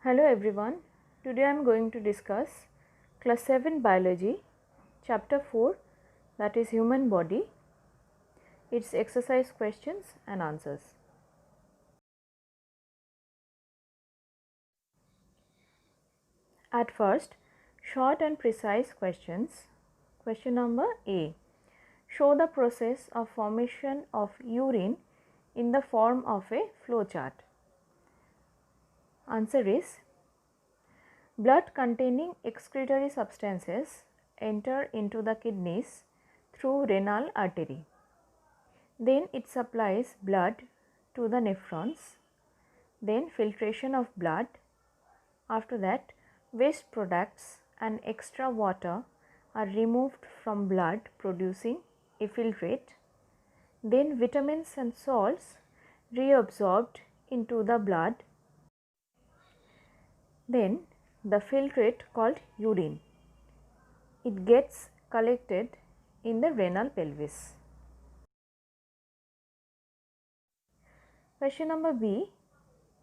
Hello everyone, today I am going to discuss class 7 biology chapter 4, that is human body, its exercise questions and answers. At first, short and precise questions. Question number A. Show the process of formation of urine in the form of a flow chart. Answer is, blood containing excretory substances enter into the kidneys through renal artery. Then it supplies blood to the nephrons, then filtration of blood. After that, waste products and extra water are removed from blood producing effiltrate. Then vitamins and salts reabsorbed into the blood. Then the filtrate called urine. It gets collected in the renal pelvis. Question number B.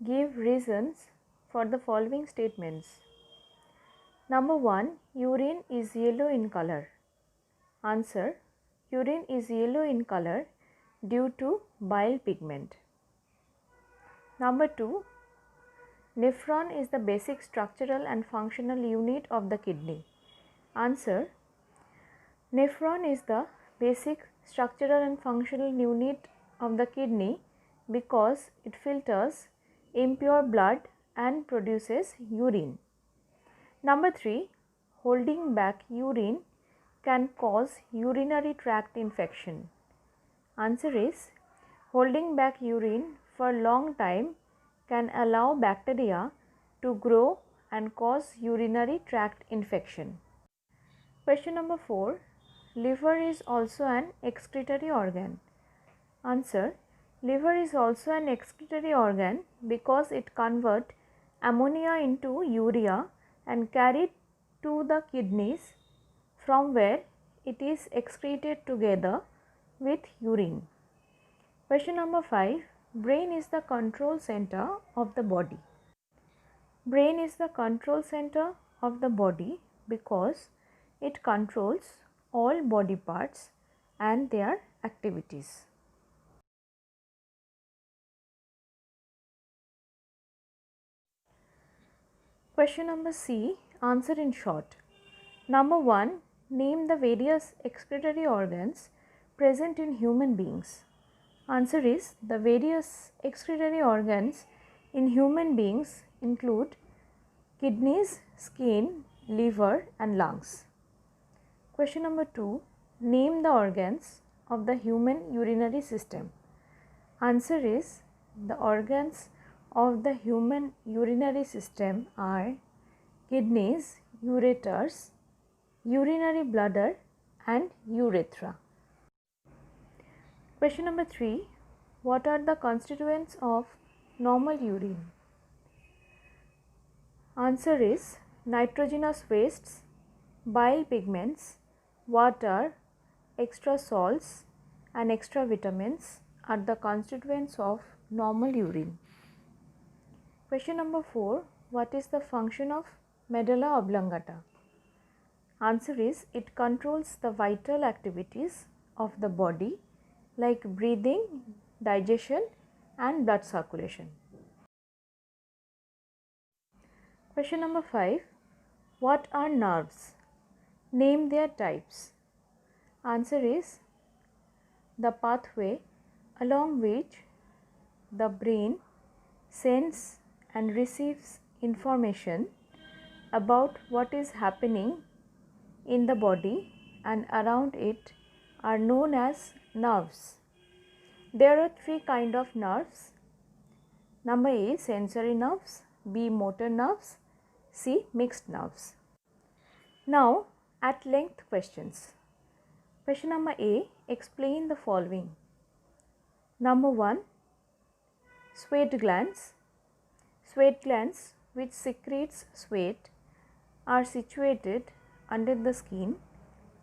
Give reasons for the following statements. Number 1. Urine is yellow in color. Answer. Urine is yellow in color due to bile pigment. Number 2. Nephron is the basic structural and functional unit of the kidney. Answer. Nephron is the basic structural and functional unit of the kidney because it filters impure blood and produces urine. Number 3. Holding back urine can cause urinary tract infection. Answer is, holding back urine for a long time can allow bacteria to grow and cause urinary tract infection. Question number 4. Liver is also an excretory organ. Answer. Liver is also an excretory organ because it converts ammonia into urea and carried to the kidneys, from where it is excreted together with urine. Question number 5. Brain is the control center of the body. Brain is the control center of the body because it controls all body parts and their activities. Question number C. Answer in short. Number 1. Name the various excretory organs present in human beings. Answer is, the various excretory organs in human beings include kidneys, skin, liver and lungs. Question number 2. Name the organs of the human urinary system. Answer is, the organs of the human urinary system are kidneys, ureters, urinary bladder and urethra. Question number 3. What are the constituents of normal urine? Answer is, nitrogenous wastes, bile pigments, water, extra salts and extra vitamins are the constituents of normal urine. Question number 4. What is the function of medulla oblongata? Answer is, it controls the vital activities of the body like breathing, digestion and blood circulation. Question number 5. What are nerves? Name their types. Answer is, the pathway along which the brain sends and receives information about what is happening in the body and around it are known as nerves. There are 3 kinds of nerves. Number A, sensory nerves, B, motor nerves, C, mixed nerves. Now, at length questions. Question number A, explain the following. Number 1, sweat glands. Sweat glands, which secretes sweat, are situated under the skin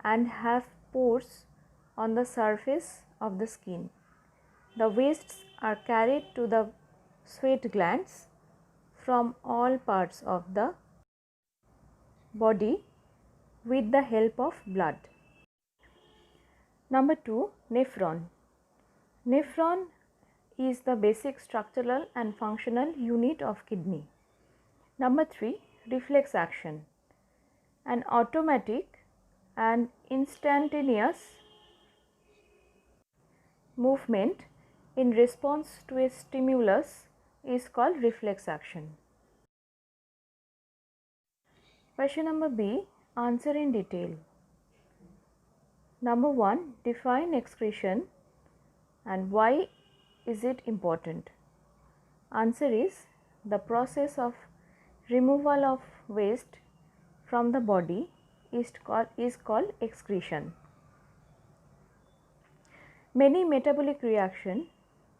and have pores on the surface of the skin. The wastes are carried to the sweat glands, from all parts of the body with the help of blood. Number 2, nephron. Nephron is the basic structural and functional unit of kidney. Number 3, reflex action. An automatic and instantaneous movement in response to a stimulus is called reflex action. Question number B, answer in detail. Number 1, define excretion and why is it important? Answer is the process of removal of waste from the body is called excretion. Many metabolic reaction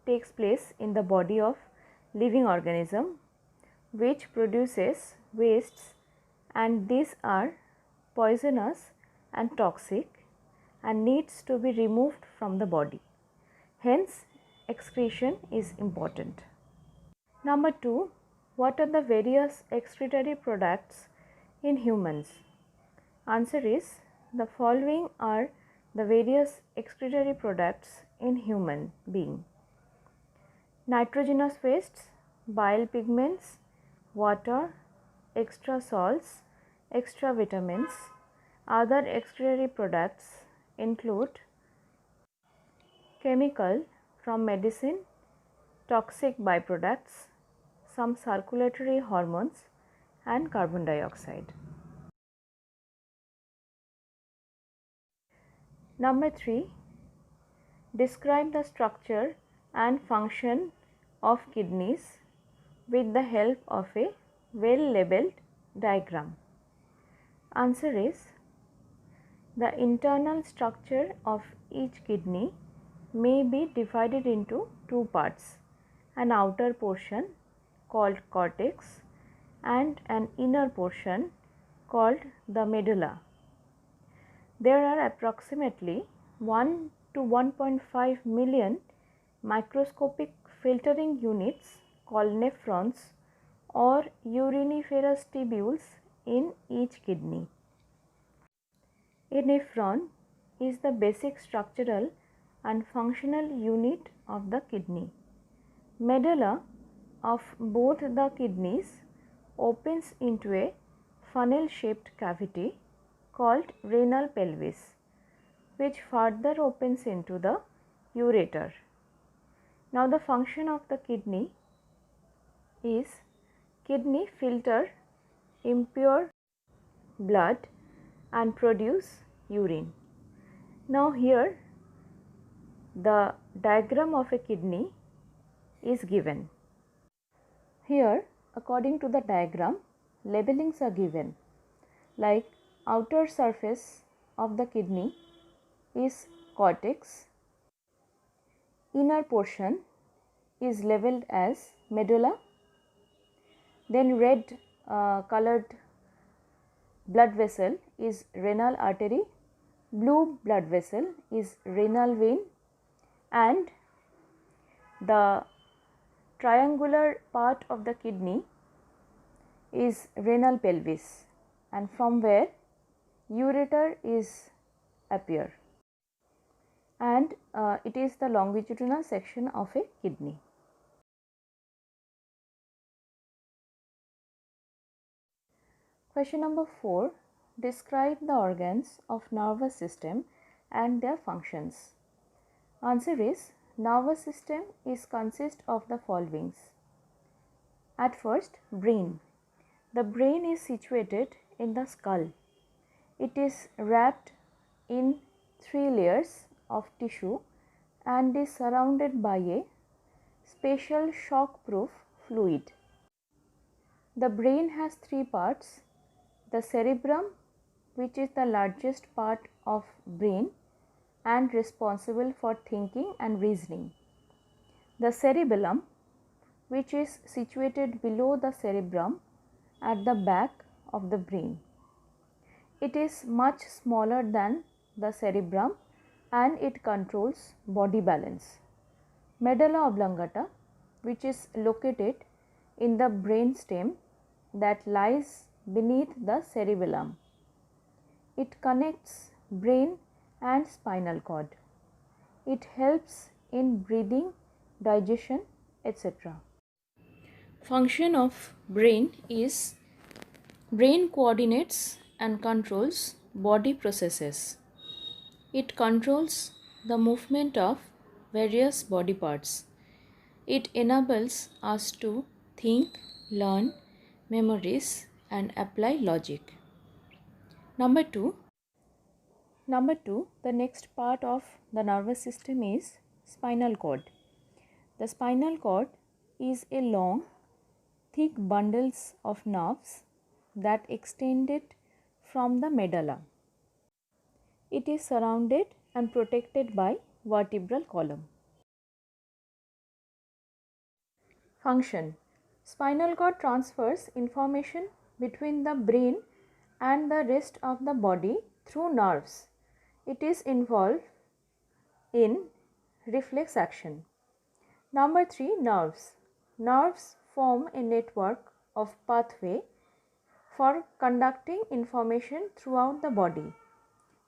takes place in the body of living organism which produces wastes, and these are poisonous and toxic and needs to be removed from the body. Hence, excretion is important. Number 2, what are the various excretory products in humans? Answer is the following are the various excretory products in human being: nitrogenous wastes, bile pigments, water, extra salts, extra vitamins. Other excretory products include chemical from medicine, toxic byproducts, some circulatory hormones and carbon dioxide. Number 3, describe the structure and function of kidneys with the help of a well labeled diagram. Answer is the internal structure of each kidney may be divided into two parts: an outer portion called cortex and an inner portion called the medulla. There are approximately 1 to 1.5 million microscopic filtering units called nephrons or uriniferous tubules in each kidney. A nephron is the basic structural and functional unit of the kidney. Medulla of both the kidneys opens into a funnel shaped cavity called renal pelvis, which further opens into the ureter. Now the function of the kidney is kidney filter impure blood and produce urine. Now here the diagram of a kidney is given. Here, according to the diagram, labelings are given, like outer surface of the kidney is cortex, inner portion is labeled as medulla, then red colored blood vessel is renal artery, blue blood vessel is renal vein, and the triangular part of the kidney is renal pelvis, and from where ureter is appear, and it is the longitudinal section of a kidney. Question number 4, describe the organs of nervous system and their functions. Answer is nervous system is consist of the followings. At first, brain. The brain is situated in the skull. It is wrapped in 3 layers of tissue and is surrounded by a special shock-proof fluid. The brain has 3 parts: the cerebrum, which is the largest part of brain and responsible for thinking and reasoning; the cerebellum, which is situated below the cerebrum at the back of the brain. It is much smaller than the cerebrum and it controls body balance. Medulla oblongata, which is located in the brain stem that lies beneath the cerebellum. It connects brain and spinal cord. It helps in breathing, digestion, etc. Function of brain is brain coordinates and controls body processes. It controls the movement of various body parts. It enables us to think, learn, memories and apply logic. Number two, the next part of the nervous system is spinal cord. The spinal cord is a long, thick bundles of nerves that extended from the medulla. It is surrounded and protected by vertebral column. Function. Spinal cord transfers information between the brain and the rest of the body through nerves. It is involved in reflex action. Number 3, nerves. Nerves form a network of pathway for conducting information throughout the body.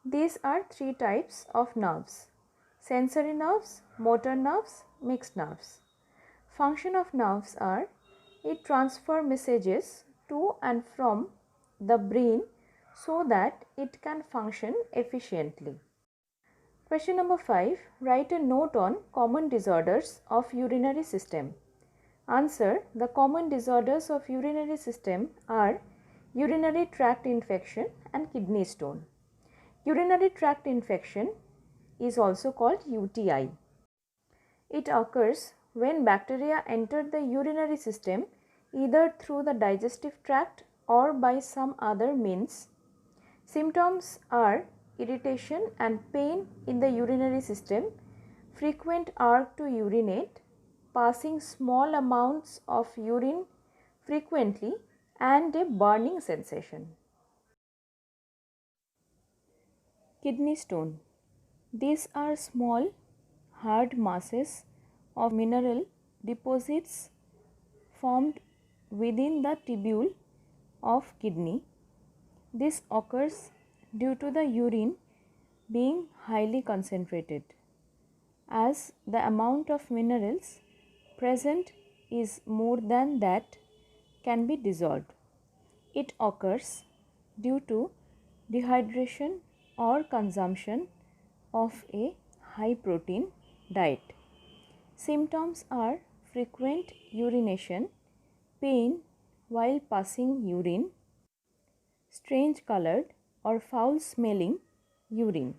These are 3 types of nerves: sensory nerves, motor nerves, mixed nerves. Function of nerves are: it transfer messages to and from the brain so that it can function efficiently. Question number 5. Write a note on common disorders of urinary system. Answer. The common disorders of urinary system are urinary tract infection and kidney stone. Urinary tract infection is also called UTI. It occurs when bacteria enter the urinary system either through the digestive tract or by some other means. Symptoms are irritation and pain in the urinary system, frequent urge to urinate, passing small amounts of urine frequently, and a burning sensation. Kidney stone. These are small hard masses of mineral deposits formed within the tubule of kidney. This occurs due to the urine being highly concentrated. As the amount of minerals present is more than that can be dissolved. It occurs due to dehydration or consumption of a high protein diet. Symptoms are frequent urination, pain while passing urine, strange colored or foul smelling urine.